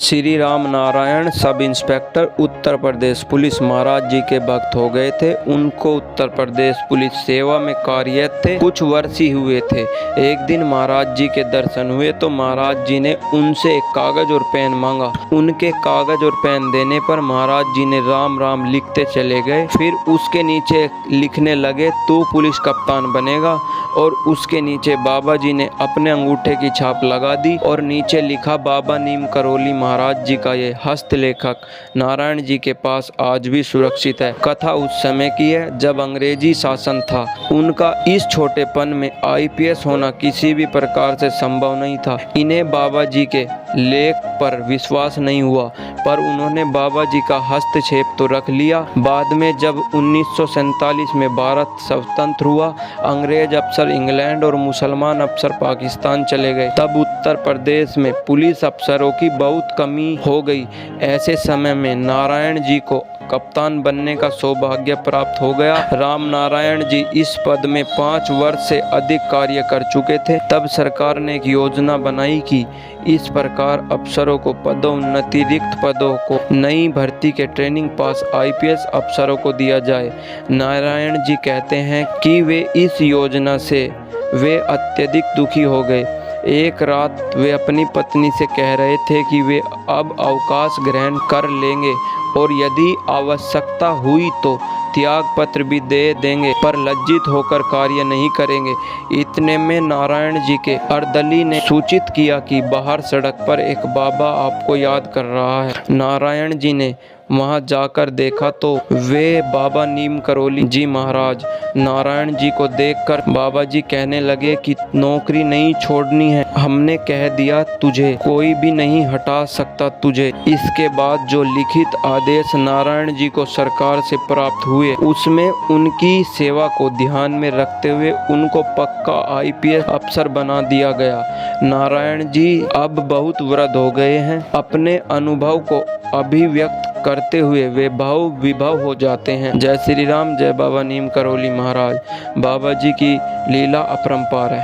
Shri Ram Narayan sub inspector Uttar Pradesh police महाराज जी के भक्त हो गए थे। उनको उत्तर प्रदेश पुलिस सेवा में कार्यरत थे, कुछ वर्ष ही हुए थे। एक दिन महाराज जी के दर्शन हुए तो महाराज जी ने उनसे एक कागज और पेन मांगा। उनके कागज और पेन देने पर महाराज जी ने राम राम लिखते चले गए। फिर उसके नीचे लिखने लगे, तू पुलिस कप्तान बनेगा। और उसके नीचे बाबा जी ने अपने अंगूठे की छाप लगा दी और नीचे लिखा, बाबा नीम करौली महाराज जी का ये हस्तलेखक नारायण जी के पास आज भी सुरक्षित है। कथा उस समय की है जब अंग्रेजी शासन था। उनका इस छोटेपन में आईपीएस होना किसी भी प्रकार से संभव नहीं था। इन्हें बाबा जी के लेख पर विश्वास नहीं हुआ, पर उन्होंने बाबा जी का हस्तक्षेप तो रख लिया। बाद में जब 1947 में भारत स्वतंत्र हुआ, अंग्रेज अफसर इंग्लैंड और मुसलमान अफसर पाकिस्तान चले गए, तब उत्तर प्रदेश में पुलिस अफसरों की बहुत कमी हो गई। ऐसे समय में नारायण जी को कप्तान बनने का सौभाग्य प्राप्त हो गया। राम नारायण जी इस पद में 5 वर्ष से अधिक कार्य कर चुके थे। तब सरकार ने एक योजना बनाई कि इस प्रकार अफसरों को पदोन्नति, रिक्त पदों को नई भर्ती के ट्रेनिंग पास आईपीएस अफसरों को दिया जाए। नारायण जी कहते हैं कि वे इस योजना से वे अत्यधिक दुखी हो गए। एक रात वे अपनी पत्नी से कह रहे थे कि वे अब अवकाश ग्रहण कर लेंगे और यदि आवश्यकता हुई तो त्याग पत्र भी दे देंगे, पर लज्जित होकर कार्य नहीं करेंगे। इतने में नारायण जी के अर्दली ने सूचित किया कि बाहर सड़क पर एक बाबा आपको याद कर रहा है। नारायण जी ने वहां जाकर देखा तो वे बाबा नीम करौली जी महाराज। नारायण जी को देखकर बाबा जी कहने लगे कि नौकरी नहीं छोड़नी है, हमने कह दिया तुझे, कोई भी नहीं हटा सकता तुझे। इसके बाद जो लिखित आदेश नारायण जी को सरकार से प्राप्त हुए, उसमें उनकी सेवा को ध्यान में रखते हुए उनको पक्का आईपीएस अफसर बना दिया गया। नारायण जी अब बहुत वृद्ध हो गए हैं। अपने अनुभव को अभिव्यक्त करते हुए वे भाव विभव हो जाते हैं। जय श्री राम, जय बाबा नीम करौली महाराज। बाबा जी की लीला अपरंपार है।